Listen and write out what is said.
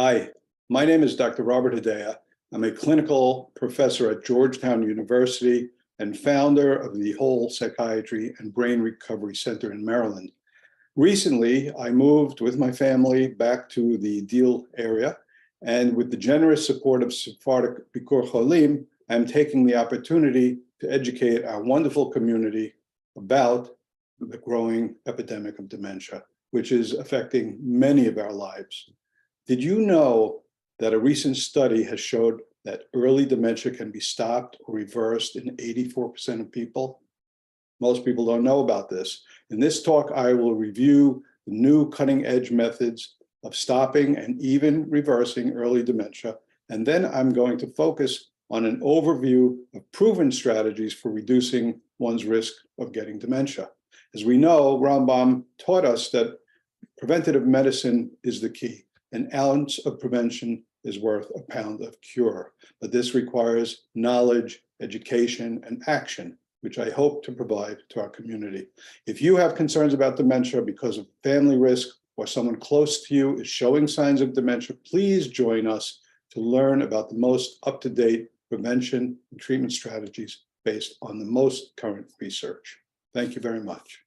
Hi, my name is Dr. Robert Hadea. I'm a clinical professor at Georgetown University and founder of the Whole Psychiatry and Brain Recovery Center in Maryland. Recently, I moved with my family back to the Deal area, and with the generous support of Sephardic Bikur Kholim, I'm taking the opportunity to educate our wonderful community about the growing epidemic of dementia, which is affecting many of our lives. Did you know that a recent study has showed that early dementia can be stopped or reversed in 84% of people? Most people don't know about this. In this talk, I will review the new cutting-edge methods of stopping and even reversing early dementia, and then I'm going to focus on an overview of proven strategies for reducing one's risk of getting dementia. As we know, Granbaum taught us that preventative medicine is the key. An ounce of prevention is worth a pound of cure, but this requires knowledge, education, and action, which I hope to provide to our community. If you have concerns about dementia because of family risk or someone close to you is showing signs of dementia, please join us to learn about the most up-to-date prevention and treatment strategies based on the most current research. Thank you very much.